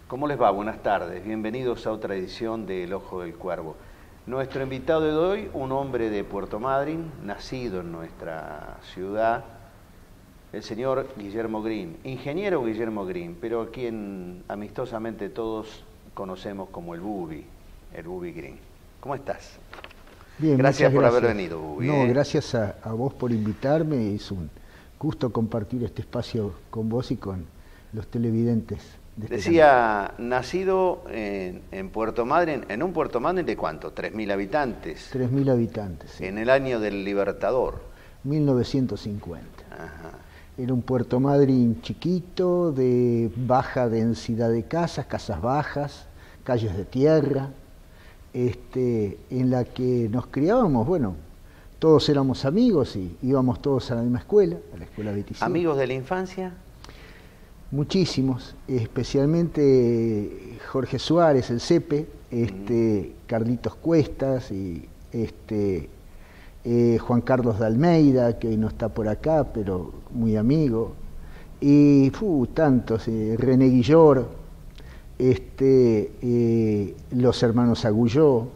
¿Cómo les va? Buenas tardes. Bienvenidos a otra edición de El Ojo del Cuervo. Nuestro invitado de hoy, un hombre de Puerto Madryn, nacido en nuestra ciudad, el señor Guillermo Green, ingeniero Guillermo Green, pero a quien amistosamente todos conocemos como el Bubi Green. ¿Cómo estás? Bien, gracias por gracias. haber venido, Bubi. No, gracias a vos por invitarme. Es un gusto compartir este espacio con vos y con los televidentes. Decía, nacido en Puerto Madryn, en un Puerto Madryn de ¿cuánto? 3.000 habitantes. 3.000 habitantes. Sí. En el año del Libertador. 1950. Ajá. Era un Puerto Madryn chiquito, de baja densidad de casas, casas bajas, calles de tierra, en la que nos criábamos, bueno, todos éramos amigos y íbamos todos a la misma escuela, a la escuela Betisí. ¿Amigos de la infancia? Muchísimos, especialmente Jorge Suárez, el Cepe, Carlitos Cuestas y Juan Carlos de Almeida, que hoy no está por acá, pero muy amigo, y tantos, René Guillor, los hermanos Agulló,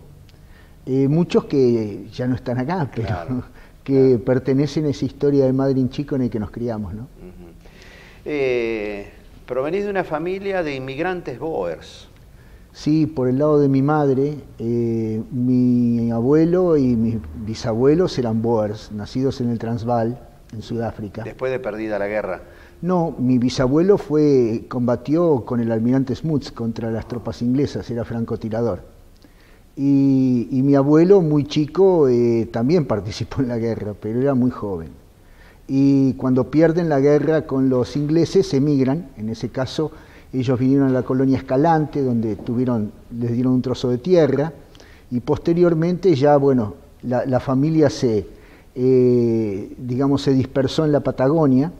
muchos que ya no están acá, pero claro, que pertenecen a esa historia del Madryn chico en el que nos criamos, ¿no? Provenís de una familia de inmigrantes Boers. Sí, por el lado de mi madre, mi abuelo y mis bisabuelos eran Boers, nacidos en el Transvaal, en Sudáfrica. ¿Después de perdida la guerra? No, mi bisabuelo combatió con el almirante Smuts contra las tropas inglesas, era francotirador. Y mi abuelo, muy chico, también participó en la guerra, pero era muy joven. Y cuando pierden la guerra con los ingleses, emigran. En ese caso, ellos vinieron a la colonia Escalante, donde les dieron un trozo de tierra, y posteriormente ya, bueno, la familia se dispersó en la Patagonia,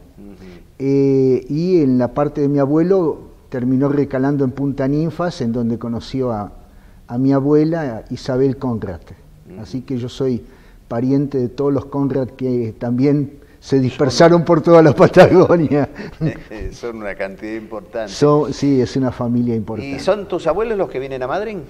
y en la parte de mi abuelo terminó recalando en Punta Ninfas, en donde conoció a mi abuela, Isabel Conrad. Así que yo soy pariente de todos los Conrad que también se dispersaron por toda la Patagonia. Son una cantidad importante. Sí, es una familia importante. ¿Y son tus abuelos los que vienen a Madryn?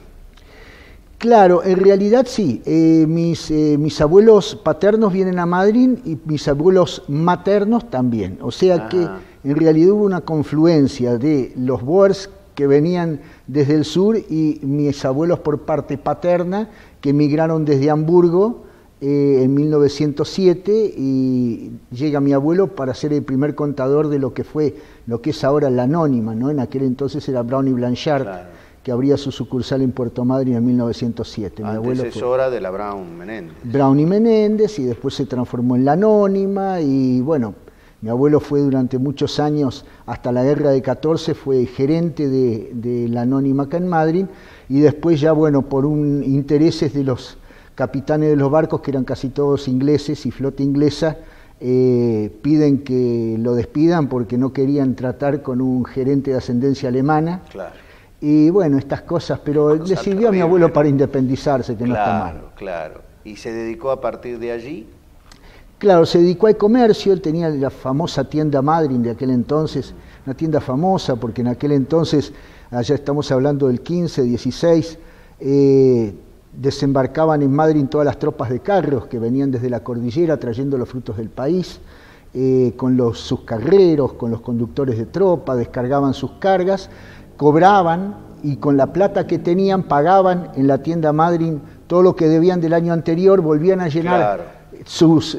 Claro, en realidad sí. Mis abuelos paternos vienen a Madryn y mis abuelos maternos también. O sea que en realidad hubo una confluencia de los Boers que venían desde el sur y mis abuelos por parte paterna que emigraron desde Hamburgo en 1907, y llega mi abuelo para ser el primer contador de lo que es ahora la Anónima, ¿no? En aquel entonces era Brown y Blanchard, claro, que abría su sucursal en Puerto Madryn en 1907. Mi abuelo antecesora de la Brown Menéndez. Brown y Menéndez, y después se transformó en la Anónima, y bueno, mi abuelo fue durante muchos años, hasta la guerra de 14, fue gerente de la Anónima acá en Madryn, y después ya, bueno, por intereses de los capitanes de los barcos, que eran casi todos ingleses y flota inglesa, piden que lo despidan porque no querían tratar con un gerente de ascendencia alemana. Claro. Y bueno, estas cosas, pero le sirvió a mi abuelo para independizarse, que no está mal. Claro. ¿Y se dedicó a partir de allí? Claro, se dedicó al comercio. Él tenía la famosa tienda Madryn de aquel entonces, una tienda famosa porque en aquel entonces, allá estamos hablando del 15, 16, desembarcaban en Madryn todas las tropas de carros que venían desde la cordillera trayendo los frutos del país, con sus carreros, con los conductores de tropa, descargaban sus cargas, cobraban y con la plata que tenían pagaban en la tienda Madryn todo lo que debían del año anterior, volvían a llenar, claro, sus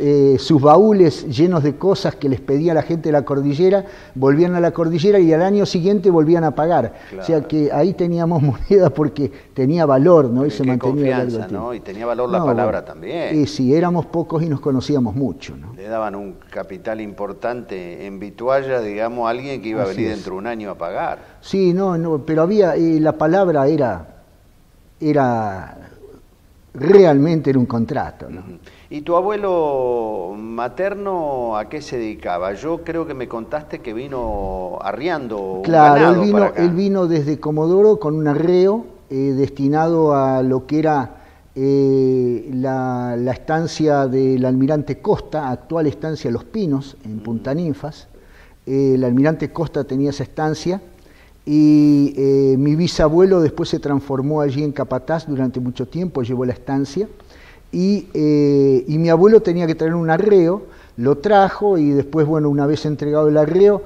baúles llenos de cosas que les pedía la gente de la cordillera, volvían a la cordillera y al año siguiente volvían a pagar. Claro. O sea que ahí teníamos moneda porque tenía valor, ¿no? Y se mantenía confianza, ¿no? Y tenía valor la palabra también. Y sí, éramos pocos y nos conocíamos mucho, ¿no? Le daban un capital importante en Vitualla, digamos, a alguien que iba a venir dentro de un año a pagar. Sí, pero había, la palabra realmente era un contrato, ¿no? ¿Y tu abuelo materno a qué se dedicaba? Yo creo que me contaste que vino arriando. Claro, él vino desde Comodoro con un arreo destinado a lo que era la estancia del almirante Costa, actual estancia Los Pinos, en Punta Ninfas. El almirante Costa tenía esa estancia y mi bisabuelo después se transformó allí en capataz durante mucho tiempo, llevó la estancia, y mi abuelo tenía que traer un arreo, lo trajo y después, bueno, una vez entregado el arreo,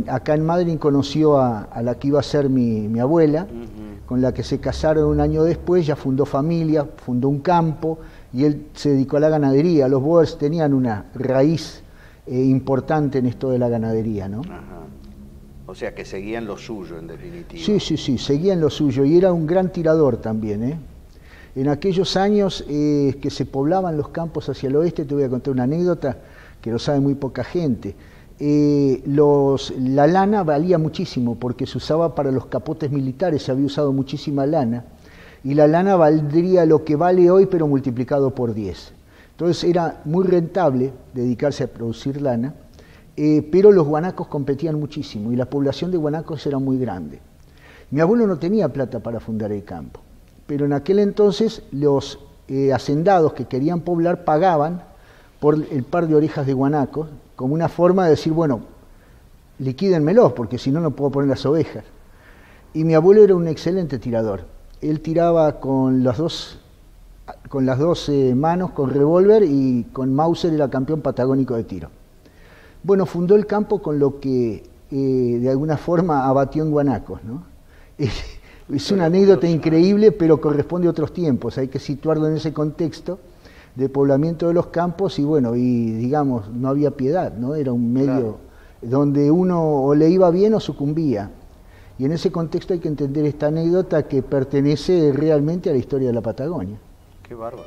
acá en Madrid conoció a la que iba a ser mi abuela, con la que se casaron un año después, ya fundó familia, fundó un campo, y él se dedicó a la ganadería. Los Boers tenían una raíz importante en esto de la ganadería, ¿no? Ajá. O sea que seguían lo suyo, en definitiva. Sí, seguían lo suyo, y era un gran tirador también, ¿eh? En aquellos años que se poblaban los campos hacia el oeste, te voy a contar una anécdota que lo sabe muy poca gente. La lana valía muchísimo porque se usaba para los capotes militares, se había usado muchísima lana, y la lana valdría lo que vale hoy, pero multiplicado por 10. Entonces era muy rentable dedicarse a producir lana, pero los guanacos competían muchísimo y la población de guanacos era muy grande. Mi abuelo no tenía plata para fundar el campo, pero en aquel entonces los hacendados que querían poblar pagaban por el par de orejas de guanacos, como una forma de decir, bueno, liquídenmelos, porque si no, no puedo poner las ovejas. Y mi abuelo era un excelente tirador. Él tiraba con las dos manos, con revólver, y con Mauser era campeón patagónico de tiro. Bueno, fundó el campo con lo que de alguna forma abatió en guanacos, ¿no? Es una anécdota increíble, pero corresponde a otros tiempos, hay que situarlo en ese contexto de poblamiento de los campos, y bueno, y digamos, no había piedad, ¿no? Era un medio donde uno o le iba bien o sucumbía. Y en ese contexto hay que entender esta anécdota que pertenece realmente a la historia de la Patagonia. Qué bárbaro.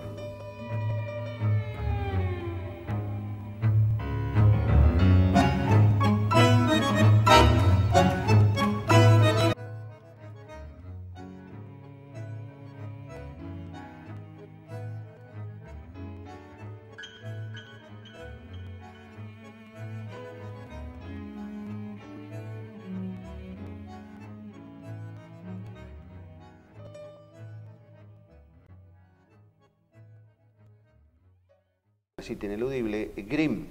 Cita ineludible, Grimm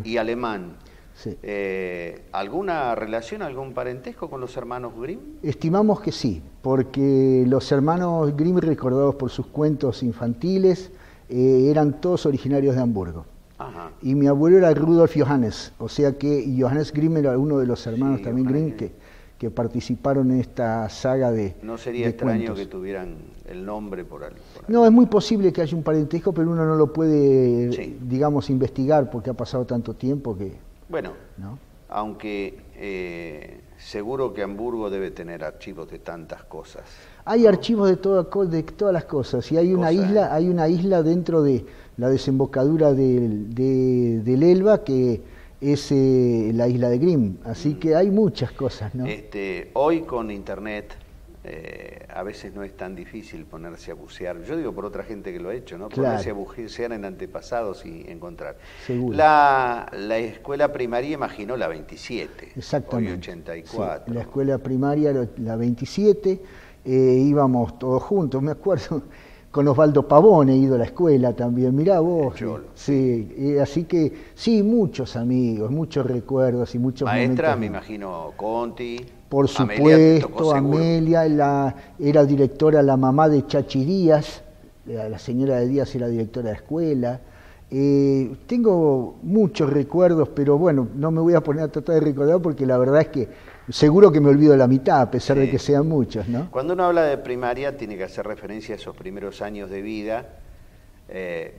y alemán. Sí. ¿Alguna relación, algún parentesco con los hermanos Grimm? Estimamos que sí, porque los hermanos Grimm, recordados por sus cuentos infantiles, eran todos originarios de Hamburgo. Ajá. Y mi abuelo era Rudolf Johannes, o sea que Johannes Grimm era uno de los hermanos también Grimm que participaron en esta saga de No sería de extraño cuentos. que tuvieran el nombre por ahí. No, es muy posible que haya un parentesco, pero uno no lo puede, digamos, investigar porque ha pasado tanto tiempo que... Bueno, ¿no? Aunque seguro que Hamburgo debe tener archivos de tantas cosas. Hay archivos de todas las cosas, y hay una isla dentro de la desembocadura del Elba que es la isla de Grimm, así que hay muchas cosas, ¿no? Hoy con internet a veces no es tan difícil ponerse a bucear. Yo digo por otra gente que lo ha hecho, ¿no? Claro. Ponerse a bucear en antepasados y encontrar. Seguro. La escuela primaria, imagino, la 27. Exactamente. Hoy 84. Sí, la escuela primaria, la 27, íbamos todos juntos, me acuerdo, con Osvaldo Pavón he ido a la escuela también, mirá vos. Sí, así que sí, muchos amigos, muchos recuerdos y muchos Maestra, momentos. me imagino, Conti. Por supuesto, Amelia, era directora, la mamá de Chachi Díaz, la señora de Díaz era directora de escuela. Tengo muchos recuerdos, pero bueno, no me voy a poner a tratar de recordar porque la verdad es que seguro que me olvido la mitad, a pesar de que sean muchos, ¿no? Cuando uno habla de primaria tiene que hacer referencia a esos primeros años de vida.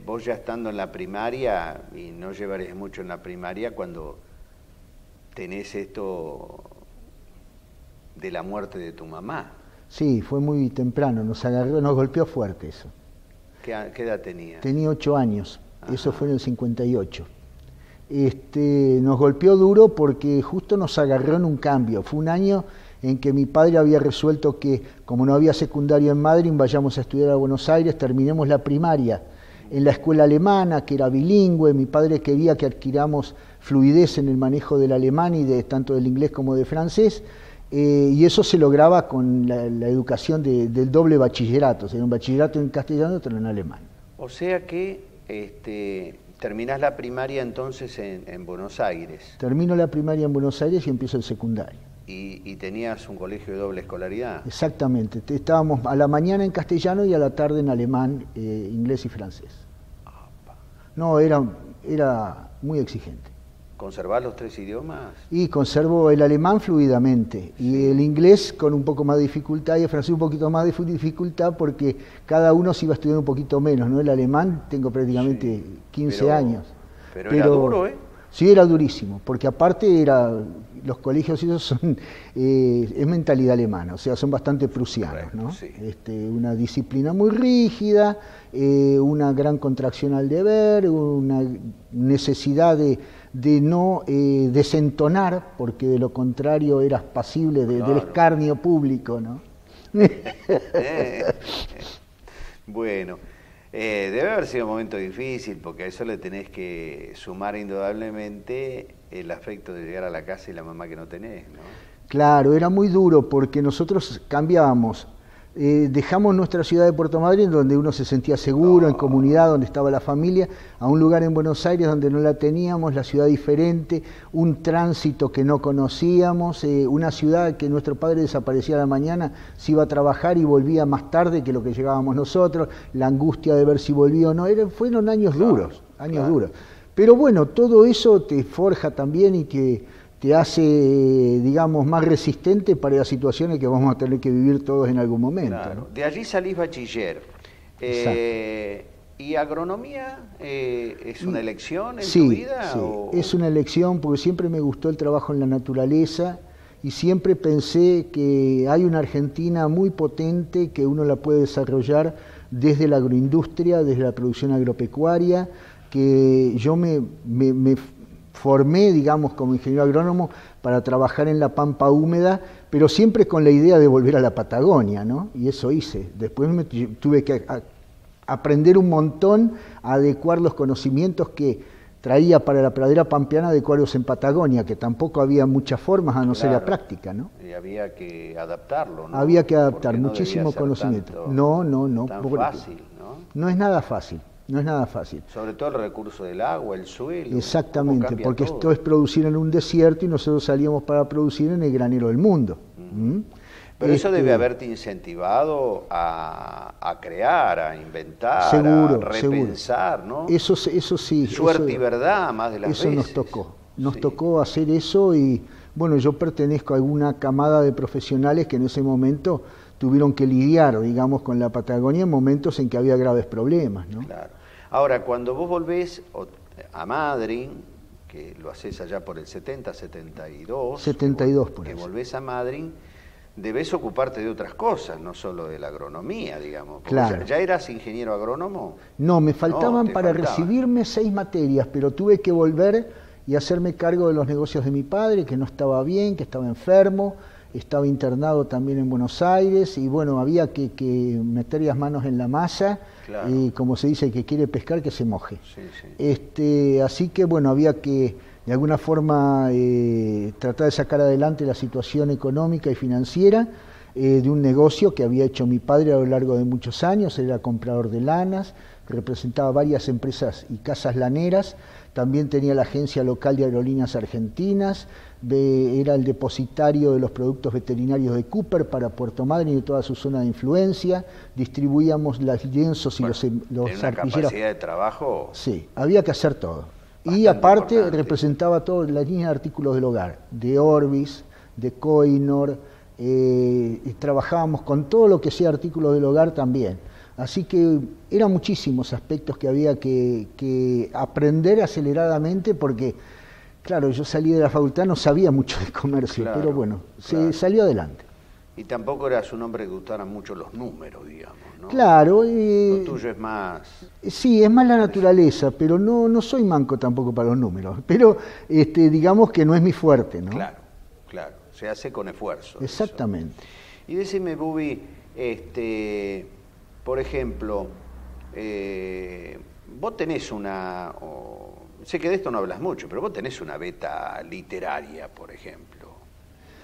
Vos ya estando en la primaria, y no llevarés mucho en la primaria, cuando tenés esto de la muerte de tu mamá. Sí, fue muy temprano, nos golpeó fuerte eso. ¿Qué edad tenías? Tenía 8 años, Ajá. Eso fue en el 58. Nos golpeó duro porque justo nos agarró en un cambio. Fue un año en que mi padre había resuelto que, como no había secundario en Madrid, vayamos a estudiar a Buenos Aires, terminemos la primaria en la escuela alemana, que era bilingüe. Mi padre quería que adquiramos fluidez en el manejo del alemán y tanto del inglés como del francés, y eso se lograba con la educación del doble bachillerato, o sea, un bachillerato en castellano y otro en alemán. O sea que terminás la primaria entonces en Buenos Aires. Termino la primaria en Buenos Aires y empiezo el secundario. ¿Y tenías un colegio de doble escolaridad? Exactamente, estábamos a la mañana en castellano y a la tarde en alemán, inglés y francés. No, era muy exigente. ¿Conservás los 3 idiomas? Y conservo el alemán fluidamente, y el inglés con un poco más de dificultad, y el francés un poquito más de dificultad, porque cada uno se iba estudiando un poquito menos, ¿no? El alemán tengo prácticamente 15 años. Pero era duro, ¿eh? Sí, era durísimo, porque aparte los colegios esos son, es mentalidad alemana, o sea, son bastante prusianos, ¿no? Sí. Una disciplina muy rígida, una gran contracción al deber, una necesidad de no desentonar, porque de lo contrario eras pasible del escarnio público, ¿no? Bueno, debe haber sido un momento difícil, porque a eso le tenés que sumar indudablemente el afecto de llegar a la casa y la mamá que no tenés, ¿no? Claro, era muy duro, porque nosotros cambiábamos. Dejamos nuestra ciudad de Puerto Madryn, donde uno se sentía seguro, en comunidad, donde estaba la familia, a un lugar en Buenos Aires donde no la teníamos, la ciudad diferente, un tránsito que no conocíamos, una ciudad que nuestro padre desaparecía a la mañana, se iba a trabajar y volvía más tarde que lo que llegábamos nosotros, la angustia de ver si volvía o no, fueron años duros. Pero bueno, todo eso te forja también y te hace, digamos, más resistente para las situaciones que vamos a tener que vivir todos en algún momento. Claro. ¿No? De allí salís bachiller. ¿Y agronomía es una elección en tu vida? Sí, es una elección, porque siempre me gustó el trabajo en la naturaleza y siempre pensé que hay una Argentina muy potente que uno la puede desarrollar desde la agroindustria, desde la producción agropecuaria, que yo me formé, digamos, como ingeniero agrónomo para trabajar en la pampa húmeda, pero siempre con la idea de volver a la Patagonia, ¿no? Y eso hice. Después tuve que aprender un montón, a adecuar los conocimientos que traía para la pradera pampeana, adecuarlos en Patagonia, que tampoco había muchas formas a no ser la práctica, ¿no? Y había que adaptarlo, ¿no? Había que adaptar, no muchísimo conocimiento. Tan fácil, ¿no? No es nada fácil. No es nada fácil. Sobre todo el recurso del agua, el suelo. Exactamente, porque esto es producir en un desierto y nosotros salíamos para producir en el granero del mundo. Pero eso debe haberte incentivado a crear, a inventar, seguro, a repensar, seguro. ¿no? Eso sí. Suerte y verdad, más de las veces. Eso nos tocó. Nos tocó hacer eso y, bueno, yo pertenezco a alguna camada de profesionales que en ese momento tuvieron que lidiar, digamos, con la Patagonia en momentos en que había graves problemas, ¿no? Claro. Ahora, cuando vos volvés a Madryn, que lo haces allá por el 70, 72... 72 por que eso. Volvés a Madryn, debes ocuparte de otras cosas, no solo de la agronomía, digamos. Claro. ¿Ya eras ingeniero agrónomo? No, me faltaban para recibirme 6 materias, pero tuve que volver y hacerme cargo de los negocios de mi padre, que no estaba bien, que estaba enfermo, estaba internado también en Buenos Aires, y bueno, había que meter las manos en la masa, claro. Y como se dice, el que quiere pescar, que se moje. Sí. Así que bueno, había que de alguna forma tratar de sacar adelante la situación económica y financiera de un negocio que había hecho mi padre a lo largo de muchos años. Él era comprador de lanas, representaba varias empresas y casas laneras, también tenía la agencia local de aerolíneas argentinas, era el depositario de los productos veterinarios de Cooper para Puerto Madryn y toda su zona de influencia, distribuíamos los lienzos y los arpilleros. Una capacidad de trabajo. Sí, había que hacer todo. Y aparte importante. Representaba toda la línea de artículos del hogar, de Orbis, de Koinor, y trabajábamos con todo lo que sea artículos del hogar también. Así que eran muchísimos aspectos que había que aprender aceleradamente porque, claro, yo salí de la facultad, no sabía mucho de comercio, claro, pero bueno, se salió adelante. Y tampoco eras un hombre que gustara mucho los números, digamos, ¿no? Claro. Lo tuyo es más... Sí, es más la naturaleza, pero no soy manco tampoco para los números. Pero digamos que no es mi fuerte, ¿no? Claro, claro. Se hace con esfuerzo. Exactamente. Eso. Y decime, Bubi, por ejemplo, vos tenés una... sé que de esto no hablas mucho, pero vos tenés una beta literaria, por ejemplo.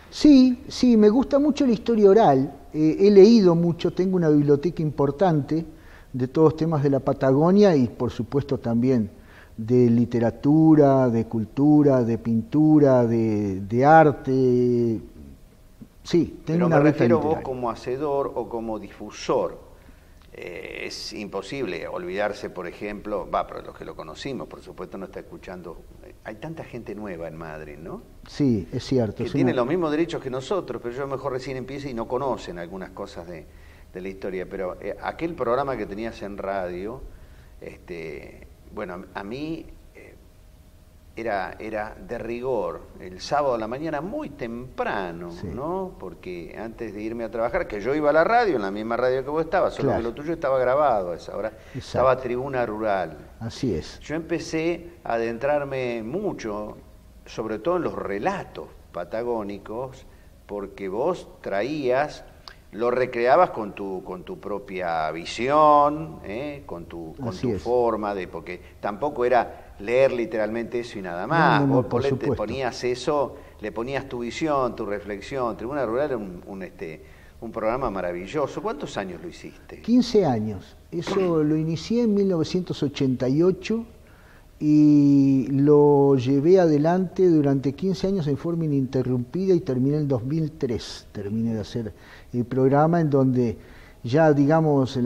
Sí, me gusta mucho la historia oral, he leído mucho, tengo una biblioteca importante de todos temas de la Patagonia y por supuesto también de literatura, de cultura, de pintura, de arte, Sí, tengo Pero una me ruta refiero literaria. vos como hacedor o como difusor. Es imposible olvidarse, por ejemplo, pero los que lo conocimos, por supuesto, no está escuchando. Hay tanta gente nueva en Madrid, ¿no? Sí, es cierto. Que tiene los mismos derechos que nosotros, pero yo a lo mejor recién empiezo y no conocen algunas cosas de la historia. Pero aquel programa que tenías en radio, bueno, a mí era de rigor, el sábado a la mañana muy temprano, sí, ¿no? Porque antes de irme a trabajar, que yo iba a la radio, en la misma radio que vos estabas, solo que lo tuyo estaba grabado a esa hora, estaba Tribuna Rural. Así es. Yo empecé a adentrarme mucho, sobre todo en los relatos patagónicos, porque vos traías, lo recreabas con tu propia visión, con tu forma de, porque tampoco era leer literalmente eso y nada más. No, vos te ponías eso, le ponías tu visión, tu reflexión. Tribuna Rural era un programa maravilloso. ¿Cuántos años lo hiciste? 15 años. Eso lo inicié en 1988 y lo llevé adelante durante 15 años en forma ininterrumpida y terminé en 2003. Terminé de hacer el programa en donde ya, digamos, el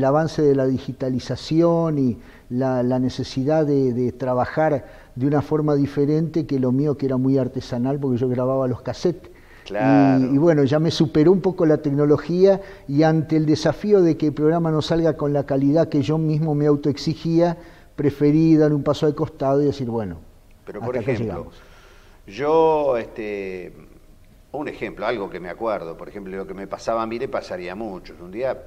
avance de la digitalización y la necesidad de trabajar de una forma diferente que lo mío, que era muy artesanal, porque yo grababa los cassettes. Claro. Y bueno, ya me superó un poco la tecnología, y ante el desafío de que el programa no salga con la calidad que yo mismo me autoexigía, preferí dar un paso al costado y decir, bueno, pero por ejemplo, yo, un ejemplo, algo que me acuerdo, por ejemplo, lo que me pasaba a mí le pasaría a muchos. Un día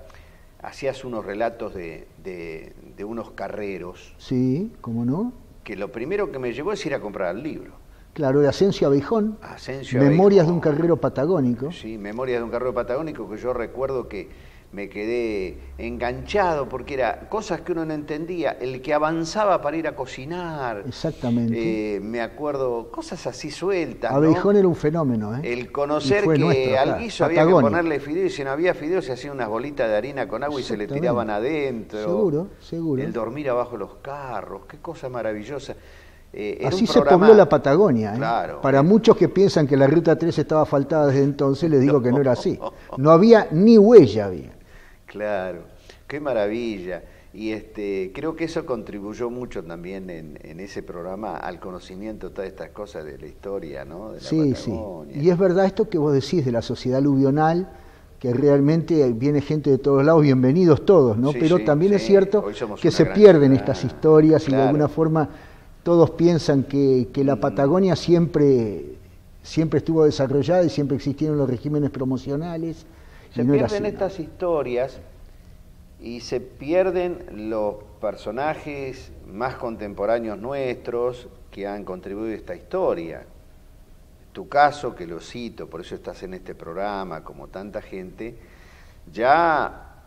hacías unos relatos de unos carreros. Sí, ¿cómo no? Que lo primero que me llevó es ir a comprar el libro. Claro, de Asensio Abejón, Memorias de un carrero patagónico. Sí, Memorias de un carrero patagónico, que yo recuerdo que me quedé enganchado porque era cosas que uno no entendía, el que avanzaba para ir a cocinar. Exactamente. Me acuerdo, cosas así sueltas, Abejón, ¿no? Era un fenómeno, El conocer que al guiso había que ponerle fideos, y si no había fideos se hacían unas bolitas de harina con agua y se le tiraban adentro. Seguro. El dormir abajo de los carros, qué cosa maravillosa. Así se pobló la Patagonia. Claro. Para muchos que piensan que la Ruta 3 estaba asfaltada desde entonces, les digo que no era así. No había ni huella. Claro, qué maravilla. Y creo que eso contribuyó mucho también en ese programa al conocimiento de todas estas cosas de la historia, ¿no? De la Patagonia. Sí. Y es verdad esto que vos decís de la sociedad aluvional, que realmente viene gente de todos lados, bienvenidos todos, ¿no? Pero también es cierto que se pierden estas historias, y de alguna forma todos piensan que la Patagonia siempre estuvo desarrollada y siempre existieron los regímenes promocionales. Se pierden estas historias y se pierden los personajes más contemporáneos nuestros que han contribuido a esta historia. Tu caso, que lo cito, por eso estás en este programa, como tanta gente, ya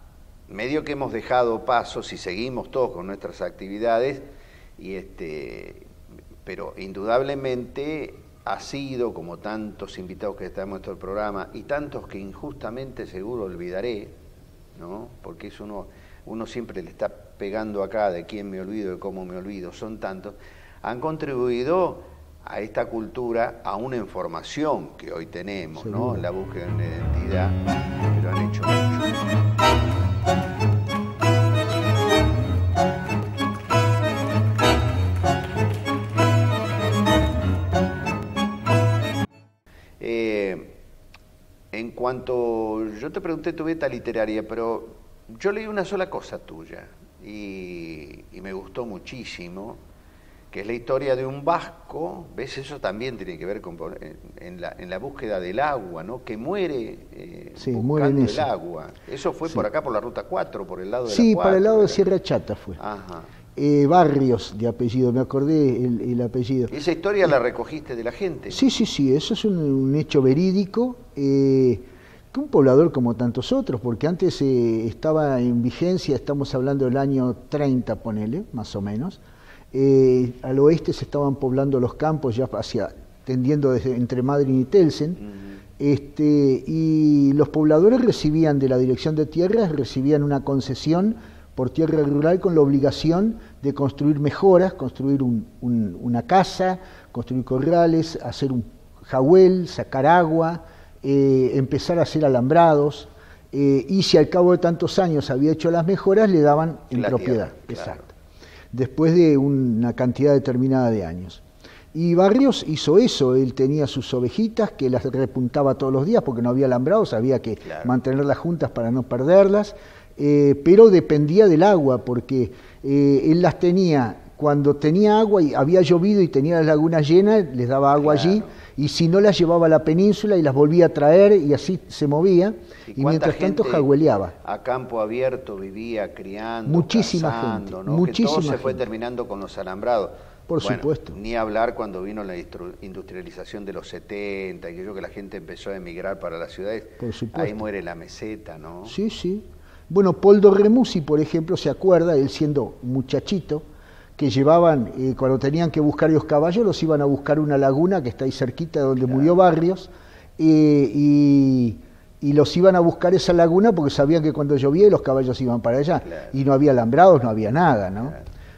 medio que hemos dejado pasos y seguimos todos con nuestras actividades, pero indudablemente ha sido, como tantos invitados que están en nuestro programa y tantos que injustamente seguro olvidaré, ¿no? Porque eso uno siempre le está pegando acá de quién me olvido, de cómo me olvido, son tantos, han contribuido a esta cultura, a una información que hoy tenemos, ¿no? La búsqueda de una identidad, pero han hecho mucho. En cuanto, yo te pregunté tu beta literaria, pero yo leí una sola cosa tuya y me gustó muchísimo, que es la historia de un vasco. ¿Ves? Eso también tiene que ver con en la búsqueda del agua, ¿no? Que muere buscando el agua. Eso fue por acá, por la Ruta 4, por el lado de la 4. Sí, para el lado de Sierra Chata fue. Ajá. Barrios de apellido, me acordé el apellido. ¿Esa historia la recogiste de la gente? Sí, eso es un hecho verídico, que un poblador como tantos otros, porque antes estaba en vigencia, estamos hablando del año 30, ponele, más o menos, al oeste se estaban poblando los campos, ya tendiendo entre Madryn y Telsen, y los pobladores recibían de la Dirección de Tierras, recibían una concesión por tierra rural con la obligación de construir mejoras, construir una casa, construir corrales, hacer un jahuel, sacar agua, empezar a hacer alambrados, y si al cabo de tantos años había hecho las mejoras, le daban en propiedad. Tierra, Exacto. claro. Después de una cantidad determinada de años. Y Barrios hizo eso, él tenía sus ovejitas que las repuntaba todos los días porque no había alambrados, había que mantenerlas juntas para no perderlas, pero dependía del agua porque él las tenía, cuando tenía agua y había llovido y tenía las lagunas llenas, les daba agua allí, y si no las llevaba a la península y las volvía a traer y así se movía, y mientras tanto jagüeleaba. A campo abierto vivía criando, muchísima cazando, gente, ¿no? muchísima que todo se gente. fue terminando con los alambrados. Por supuesto. Ni hablar cuando vino la industrialización de los 70, y que la gente empezó a emigrar para las ciudades. Por supuesto. Ahí muere la meseta, ¿no? Sí, sí. Bueno, Poldo Remusi, por ejemplo, se acuerda, él siendo muchachito, que llevaban, cuando tenían que buscar los caballos, los iban a buscar una laguna que está ahí cerquita de donde murió Barrios, y los iban a buscar esa laguna porque sabían que cuando llovía los caballos iban para allá. Y no había alambrados, no había nada, ¿no?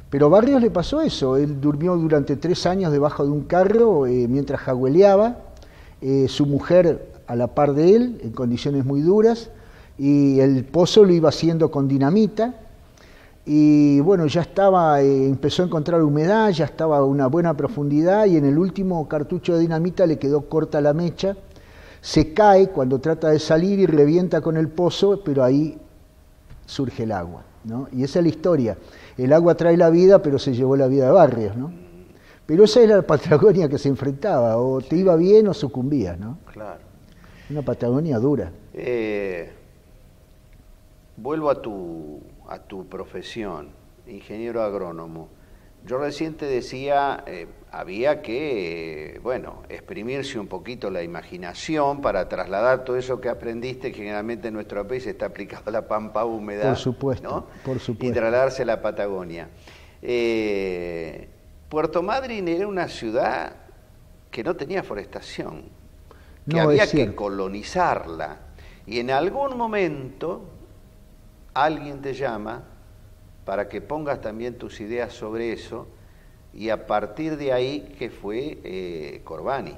Pero a Barrios le pasó eso, él durmió durante 3 años debajo de un carro mientras jagüeleaba, su mujer a la par de él, en condiciones muy duras, y el pozo lo iba haciendo con dinamita, y bueno, ya estaba, empezó a encontrar humedad, ya estaba a una buena profundidad, y en el último cartucho de dinamita le quedó corta la mecha, se cae cuando trata de salir y revienta con el pozo, pero ahí surge el agua, ¿no? Y esa es la historia. El agua trae la vida, pero se llevó la vida de Barrios, ¿no? Pero esa era la Patagonia que se enfrentaba, o te iba bien o sucumbías, ¿no? Claro. Una Patagonia dura. Vuelvo a tu profesión, ingeniero agrónomo. Yo recién te decía, había que, exprimirse un poquito la imaginación para trasladar todo eso que aprendiste, que generalmente en nuestro país está aplicado a la pampa húmeda. Por supuesto, ¿no? Por supuesto. Y trasladarse a la Patagonia. Puerto Madryn era una ciudad que no tenía forestación, que había que colonizarla. Y en algún momento alguien te llama para que pongas también tus ideas sobre eso, y a partir de ahí que fue Corbani.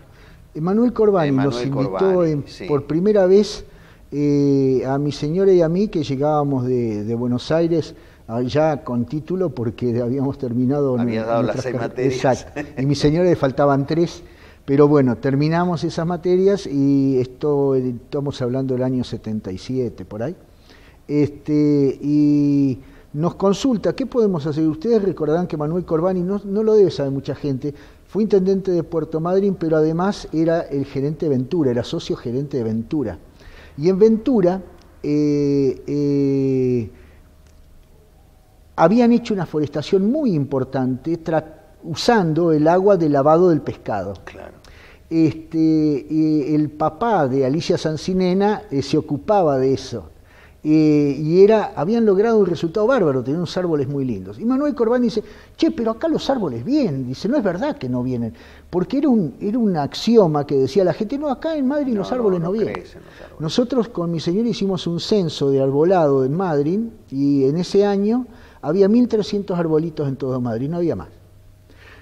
Emanuel Corbani nos invitó por primera vez a mi señora y a mí, que llegábamos de Buenos Aires ya con título porque habíamos terminado. Habías dado las 6 materias. Exacto. Y a mi señora le faltaban 3, pero bueno, terminamos esas materias y estamos hablando del año 77, por ahí. Y nos consulta, ¿qué podemos hacer? Ustedes recordarán que Manuel Corbani, no lo debe saber mucha gente, fue intendente de Puerto Madryn, pero además era el gerente de Ventura, era socio gerente de Ventura. Y en Ventura habían hecho una forestación muy importante usando el agua de lavado del pescado. Claro. El papá de Alicia Sancinena se ocupaba de eso. Y habían logrado un resultado bárbaro, tenían unos árboles muy lindos. Y Manuel Corbani dice, pero acá los árboles vienen. Dice, no es verdad que no vienen, porque era un axioma que decía la gente, no, acá en Madryn los árboles no vienen. Nosotros con mi señora hicimos un censo de arbolado en Madryn, y en ese año había 1.300 arbolitos en todo Madryn, no había más.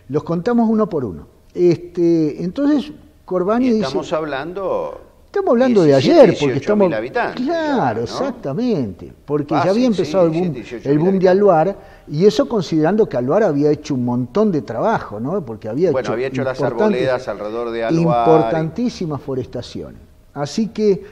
Los contamos uno por uno. Entonces Corbani dice... Estamos hablando de ayer, porque estamos... habitantes, claro, ¿no? Exactamente, porque ya había empezado el boom de Aluar, y eso considerando que Aluar había hecho un montón de trabajo, ¿no? Porque había hecho las arboledas alrededor de Aluar. Importantísimas forestaciones. Así que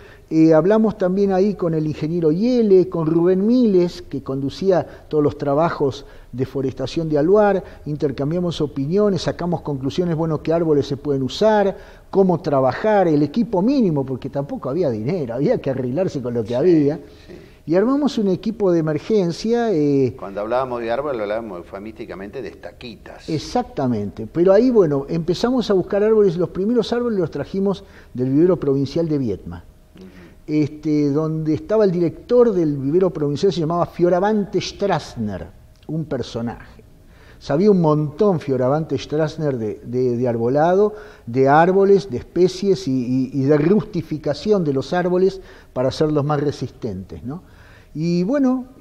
hablamos también ahí con el ingeniero Yele, con Rubén Miles, que conducía todos los trabajos de forestación de Aluar, intercambiamos opiniones, sacamos conclusiones, qué árboles se pueden usar, cómo trabajar, el equipo mínimo, porque tampoco había dinero, había que arreglarse con lo que había. Sí. Y armamos un equipo de emergencia. Cuando hablábamos de árboles, hablábamos eufemísticamente de estaquitas. Exactamente, pero ahí, empezamos a buscar árboles, los primeros árboles los trajimos del vivero provincial de Viedma. Donde estaba el director del vivero provincial, se llamaba Fioravante Strassner, un personaje. Sabía un montón Fioravante Strassner de arbolado, de árboles, de especies y de rustificación de los árboles para hacerlos más resistentes, ¿no? Y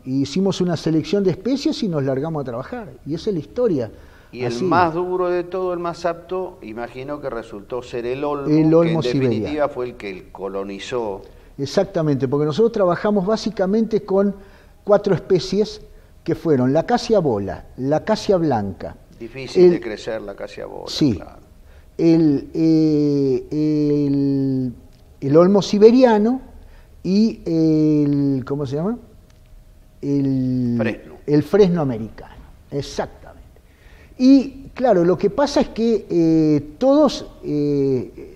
hicimos una selección de especies y nos largamos a trabajar. Y esa es la historia. Y el más duro de todo, el más apto, imagino que resultó ser el olmo que en definitiva fue el que colonizó. Exactamente, porque nosotros trabajamos básicamente con 4 especies que fueron la acacia bola, la acacia blanca. Difícil de crecer la acacia bola, sí, claro. El olmo siberiano y el, ¿cómo se llama? El fresno americano, exactamente. Y claro, lo que pasa es que todos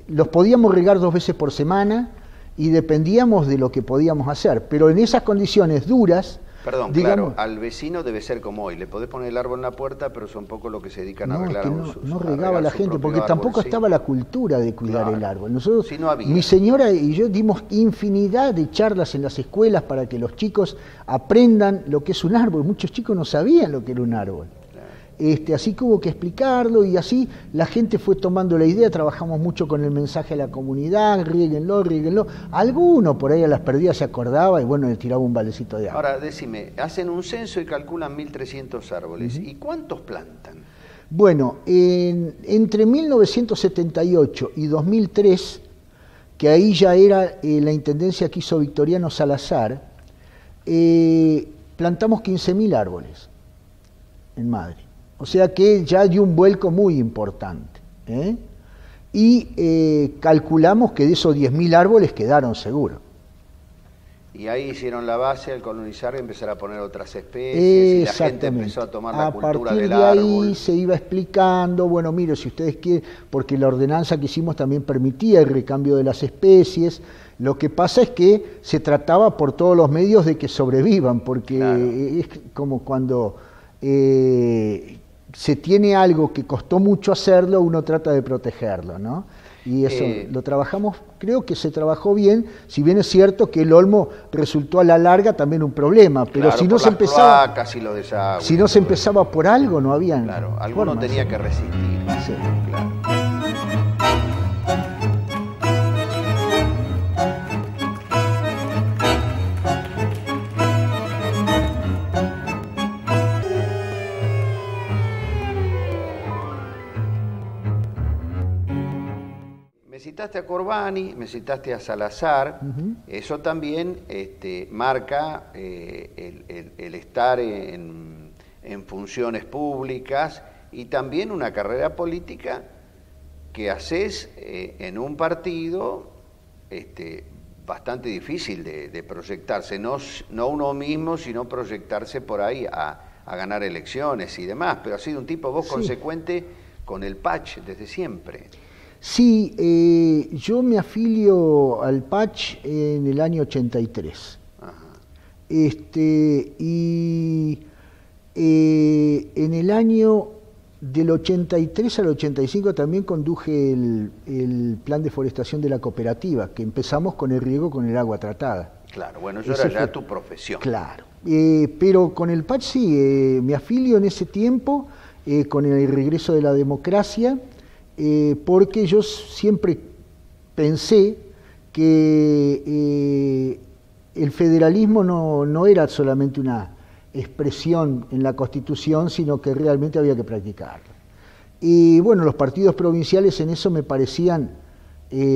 los podíamos regar 2 veces por semana y dependíamos de lo que podíamos hacer, pero en esas condiciones duras... Perdón, digamos, claro, al vecino debe ser como hoy, le podés poner el árbol en la puerta, pero son pocos los que se dedican a arreglar no regaba la gente, porque tampoco estaba la cultura de cuidar el árbol. Nosotros, sí, no había. Mi señora y yo dimos infinidad de charlas en las escuelas para que los chicos aprendan lo que es un árbol. Muchos chicos no sabían lo que era un árbol. Así que hubo que explicarlo y así la gente fue tomando la idea, trabajamos mucho con el mensaje a la comunidad, riéguenlo, riéguenlo. Alguno por ahí a las perdidas se acordaba y bueno, le tiraba un baldecito de agua. Ahora, decime, hacen un censo y calculan 1.300 árboles. ¿Y cuántos plantan? Bueno, entre 1978 y 2003, que ahí ya era la intendencia que hizo Victoriano Salazar, plantamos 15.000 árboles en Madrid. O sea que ya dio un vuelco muy importante. Y calculamos que de esos 10.000 árboles quedaron seguros. Y ahí hicieron la base al colonizar y empezar a poner otras especies y la gente empezó a tomar la cultura del árbol. A partir de ahí se iba explicando, bueno, mire, si ustedes quieren, porque la ordenanza que hicimos también permitía el recambio de las especies. Lo que pasa es que se trataba por todos los medios de que sobrevivan, porque claro, es como cuando... se tiene algo que costó mucho hacerlo, uno trata de protegerlo, ¿no? Y eso lo trabajamos, creo que se trabajó bien, si bien es cierto que el olmo resultó a la larga también un problema, pero claro, si no se empezaba, si no se empezaba por algo, no había. Claro, alguno tenía que resistir. Sí. Claro. Me citaste a Corbani, me citaste a Salazar, eso también marca el estar en funciones públicas y también una carrera política que haces en un partido bastante difícil de proyectarse, no uno mismo, sino proyectarse por ahí a ganar elecciones y demás, pero has sido un tipo vos consecuente con el PACH desde siempre. Sí, yo me afilio al PACH en el año 83. Ajá. Y en el año del 83 al 85 también conduje el plan de forestación de la cooperativa, que empezamos con el riego con el agua tratada. Claro, bueno, eso era ya tu profesión. Claro, pero con el PACH sí, me afilio en ese tiempo, con el regreso de la democracia, porque yo siempre pensé que el federalismo no era solamente una expresión en la Constitución, sino que realmente había que practicarlo. Y bueno, los partidos provinciales en eso me parecían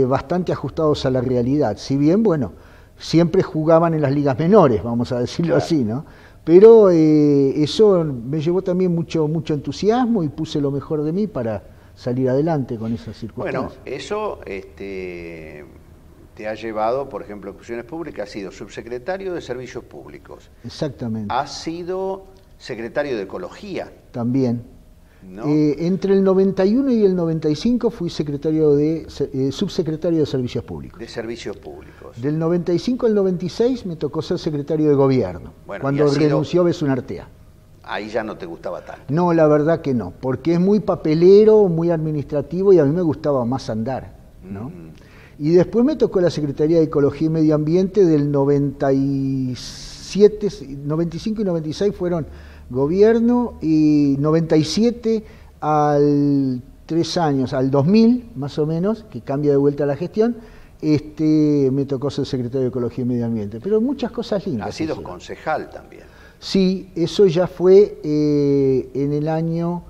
bastante ajustados a la realidad, si bien, bueno, siempre jugaban en las ligas menores, vamos a decirlo así, ¿no? Pero eso me llevó también mucho entusiasmo y puse lo mejor de mí para salir adelante con esas circunstancias. Bueno, eso te ha llevado, por ejemplo, en funciones públicas, has sido subsecretario de Servicios Públicos. Exactamente. Has sido secretario de Ecología. También. ¿No? Entre el 91 y el 95 fui subsecretario de Servicios Públicos. De Servicios Públicos. Del 95 al 96 me tocó ser secretario de Gobierno, cuando renunció Besun Artea. Ahí ya no te gustaba tanto. No, la verdad que no, porque es muy papelero, muy administrativo y a mí me gustaba más andar, ¿no? Y después me tocó la Secretaría de Ecología y Medio Ambiente del 97, 95 y 96 fueron Gobierno y 97 al 3 años, al 2000 más o menos, que cambia de vuelta la gestión, me tocó ser secretario de Ecología y Medio Ambiente. Pero muchas cosas lindas. Has sido concejal también. Sí, eso ya fue en el año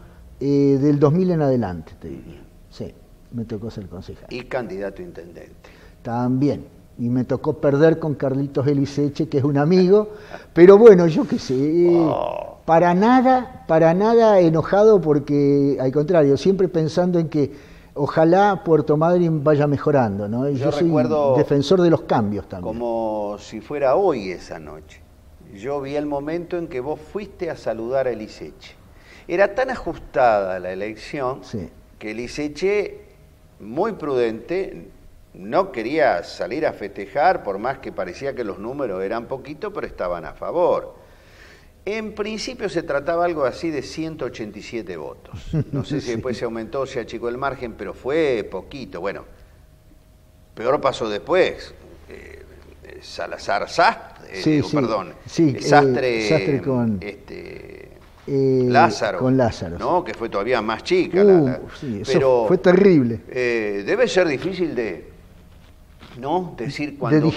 del 2000 en adelante, te diría. Sí, me tocó ser concejal. Y candidato a intendente. También. Y me tocó perder con Carlitos Eliseche, que es un amigo, pero bueno, yo qué sé, para nada enojado, porque al contrario, siempre pensando en que ojalá Puerto Madryn vaya mejorando, ¿no? Yo soy defensor de los cambios también. Como si fuera hoy esa noche. Yo vi el momento en que vos fuiste a saludar a Eliseche. Era tan ajustada la elección, sí, que Eliseche, muy prudente, no quería salir a festejar, por más que parecía que los números eran poquitos, pero estaban a favor. En principio se trataba algo así de 187 votos. No sé si sí, después se aumentó, se achicó el margen, pero fue poquito. Bueno, peor pasó después. Salazar Sastre, perdón, Sastre con Lázaro, con Lázaro, ¿no? Que fue todavía más chica. Sí, pero fue terrible. Debe ser difícil ¿no? Decir, cuando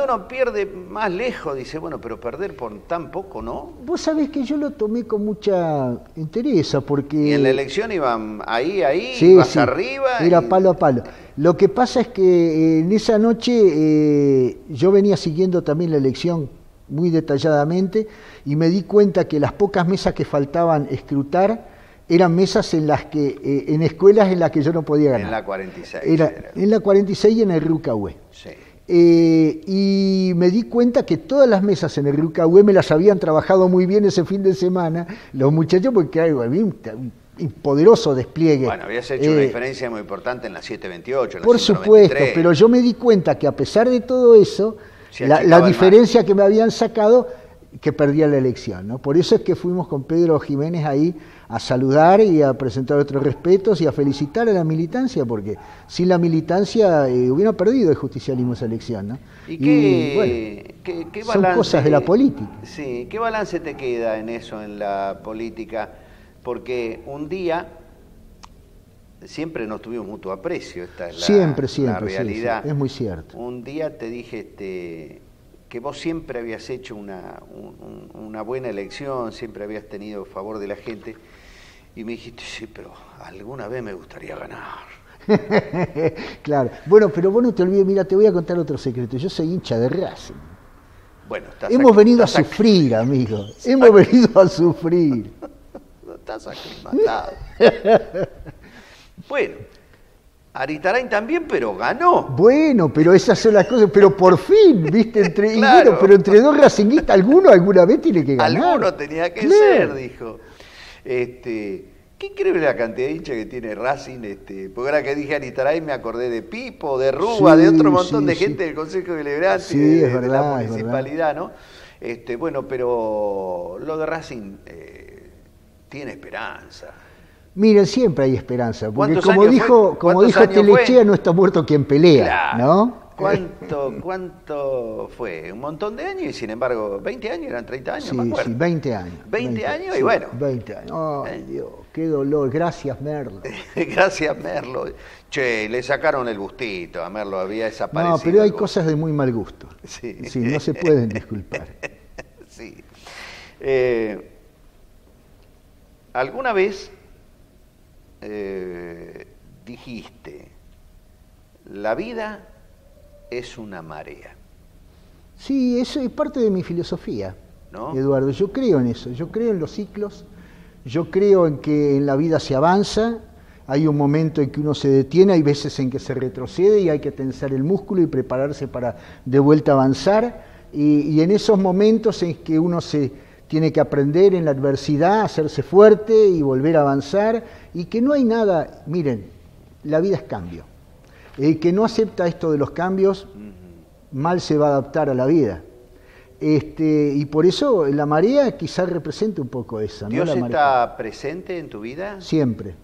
uno pierde más lejos, dice, bueno, pero perder por tan poco, ¿no? Vos sabés que yo lo tomé con mucha interés, porque... Y en la elección iban ahí, sí, ibas arriba. Era palo a palo. Lo que pasa es que en esa noche yo venía siguiendo también la elección muy detalladamente y me di cuenta que las pocas mesas que faltaban escrutar eran mesas en las que, en escuelas en las que yo no podía ganar. En la 46. En la 46 y en el Rucahué. Sí. Y me di cuenta que todas las mesas en el Rucahué me las habían trabajado muy bien ese fin de semana los muchachos, porque había un poderoso despliegue. Bueno, habías hecho una diferencia muy importante en la 728, en la por 193. Supuesto, pero yo me di cuenta que a pesar de todo eso, la diferencia que me habían sacado, que perdía la elección, ¿no? Por eso es que fuimos con Pedro Jiménez ahí a saludar y a presentar otros respetos y a felicitar a la militancia, porque sin la militancia hubiera perdido el justicialismo esa elección, ¿no? ¿Qué balance, son cosas de la política. Sí, ¿qué balance te queda en eso, en la política? Porque un día siempre nos tuvimos mutuo aprecio, esta es la realidad. Sí, es muy cierto. Un día te dije que vos siempre habías hecho una buena elección, siempre habías tenido favor de la gente, y me dijiste, sí, pero alguna vez me gustaría ganar. Claro. Bueno, pero vos no te olvides, mira, te voy a contar otro secreto. Yo soy hincha de Racing. Bueno, hemos venido a sufrir, amigo. Hemos venido a sufrir. No estás aclimatado. Bueno, Aritarain también, pero ganó. Bueno, pero esas son las cosas, pero por fin, ¿viste? Claro. Bueno, pero entre dos racinguistas, alguna vez tiene que ganar. Alguno tenía que ser, dijo. Qué increíble la cantidad de hinchas que tiene Racing, porque ahora que dije Aritarain me acordé de Pipo, de Rúa, de otro montón de gente del Consejo Deliberante, de la municipalidad, ¿no? Bueno, pero lo de Racing tiene esperanza. Miren, siempre hay esperanza, porque como dijo Telechea, no está muerto quien pelea, claro, ¿no? ¿Cuánto fue? Un montón de años y sin embargo, 20 años, eran 30 años, me acuerdo. Sí, 20 años. 20 años y bueno. 20 años. Ay, Dios, qué dolor. Gracias, Merlo. Gracias, Merlo. Che, le sacaron el bustito, a Merlo había desaparecido. No, pero hay cosas de muy mal gusto. Sí, no se pueden disculpar. Sí. ¿Alguna vez dijiste, la vida es una marea? Sí, eso es parte de mi filosofía, ¿no? Eduardo, yo creo en eso, yo creo en los ciclos, yo creo en que en la vida se avanza, hay un momento en que uno se detiene, hay veces en que se retrocede y hay que tensar el músculo y prepararse para de vuelta avanzar, y en esos momentos en que uno se tiene que aprender en la adversidad, hacerse fuerte y volver a avanzar, y que no hay nada, miren, la vida es cambio. El que no acepta esto de los cambios, mal se va a adaptar a la vida. Y por eso la marea quizás represente un poco esa, ¿no? ¿Dios está presente en tu vida? Siempre,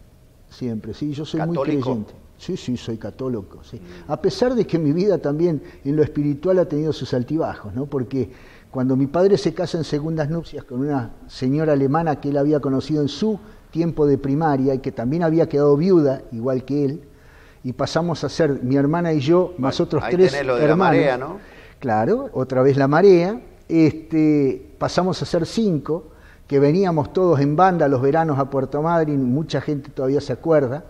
siempre, sí, yo soy ¿Católico? Muy creyente. Sí, soy católico, sí. A pesar de que mi vida también en lo espiritual ha tenido sus altibajos, ¿no? Porque cuando mi padre se casa en segundas nupcias con una señora alemana que él había conocido en su tiempo de primaria y que también había quedado viuda, igual que él, y pasamos a ser mi hermana y yo, más otros tres tenés lo de hermanos. La marea, ¿no? Claro, otra vez la marea. Pasamos a ser 5, que veníamos todos en banda los veranos a Puerto Madryn, mucha gente todavía se acuerda.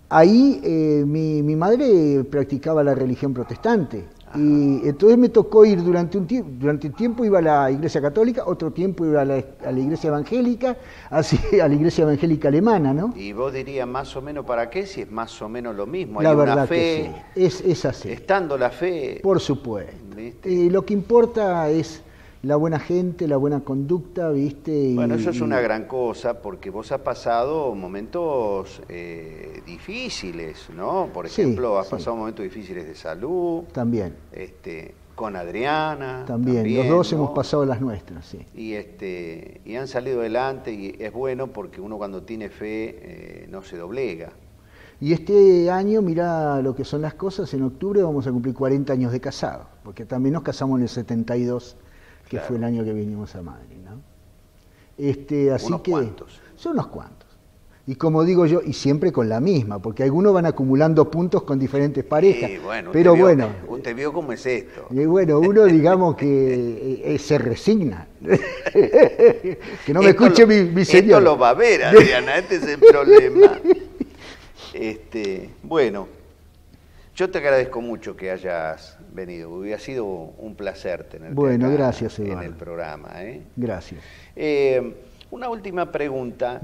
Ahí mi madre practicaba la religión protestante. Y entonces me tocó ir durante un tiempo iba a la iglesia católica, otro tiempo iba a la iglesia evangélica, así a la iglesia evangélica alemana, ¿no? Y vos dirías más o menos para qué, si es más o menos lo mismo. La hay verdad una fe, que sí, es así. Estando la fe. Por supuesto. Lo que importa es la buena gente, la buena conducta, ¿viste? Bueno, eso es una gran cosa, porque vos has pasado momentos difíciles, ¿no? Por ejemplo, has pasado momentos difíciles de salud. También. Con Adriana. También, los dos, ¿no? Hemos pasado las nuestras, sí. Y han salido adelante, y es bueno porque uno cuando tiene fe no se doblega. Y este año, mirá lo que son las cosas, en octubre vamos a cumplir 40 años de casado, porque también nos casamos en el 72, que fue el año que vinimos a Madrid, ¿no? Así unos que cuantos. Son unos cuantos. Y como digo yo, y siempre con la misma, porque algunos van acumulando puntos con diferentes parejas. Bueno, pero usted vio cómo es esto. Y bueno, uno digamos que se resigna. Que no me escuche mi señor. Esto lo va a ver, Adriana, este es el problema. Bueno, yo te agradezco mucho que hayas venido. Hubiera sido un placer tenerte gracias, Eduardo, en el programa. Gracias. Una última pregunta,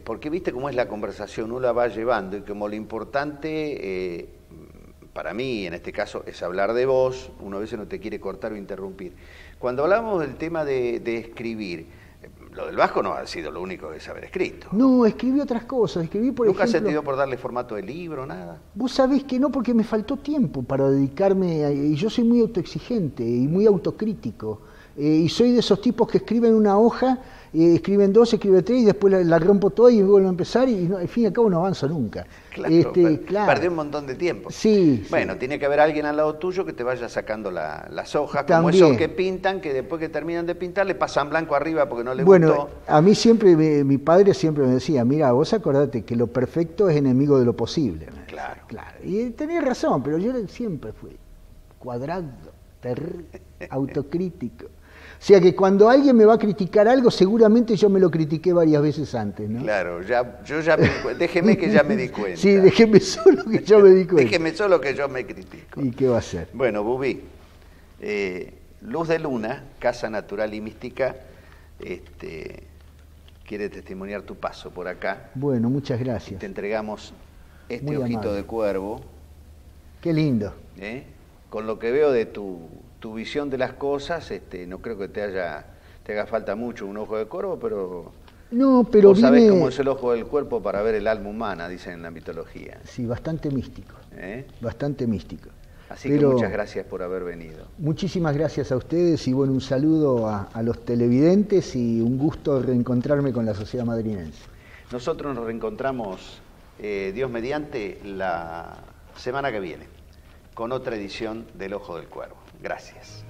porque viste cómo es la conversación, uno la va llevando, y como lo importante para mí, en este caso, es hablar de vos, uno a veces no te quiere cortar o interrumpir. Cuando hablamos del tema de escribir, lo del Vasco no ha sido lo único de saber escrito. No, escribí otras cosas. ¿Nunca se te dio por darle formato de libro, nada? Vos sabés que no, porque me faltó tiempo para dedicarme, y yo soy muy autoexigente y muy autocrítico, y soy de esos tipos que escriben una hoja, escriben dos, escriben tres, y después la rompo toda y vuelvo a empezar, y al fin y al cabo no avanzo nunca. Claro, perdí un montón de tiempo. Sí. Bueno, tiene que haber alguien al lado tuyo que te vaya sacando las hojas, también. Como esos que pintan, que después que terminan de pintar le pasan blanco arriba porque no les gustó. Bueno, a mí siempre, mi padre siempre me decía, mira, vos acordate que lo perfecto es enemigo de lo posible. Claro. Y tenía razón, pero yo siempre fui cuadrado, autocrítico. O sea que cuando alguien me va a criticar algo, seguramente yo me lo critiqué varias veces antes, ¿no? Claro, déjeme que ya me di cuenta. Sí, déjeme solo que yo me di cuenta. Déjeme solo que yo me critico. ¿Y qué va a hacer? Bueno, Bubí, Luz de Luna, Casa Natural y Mística, quiere testimoniar tu paso por acá. Bueno, muchas gracias. Te entregamos Muy ojito amable. de cuervo. Qué lindo. Con lo que veo de tu visión de las cosas, no creo que te haga falta mucho un ojo de cuervo, pero vos sabés cómo es el ojo del cuerpo para ver el alma humana, dicen en la mitología. Sí, bastante místico. Bastante místico. Así que muchas gracias por haber venido. Muchísimas gracias a ustedes y bueno, un saludo a los televidentes y un gusto reencontrarme con la sociedad madrinense. Nosotros nos reencontramos, Dios mediante, la semana que viene, con otra edición del Ojo del Cuervo. Gracias.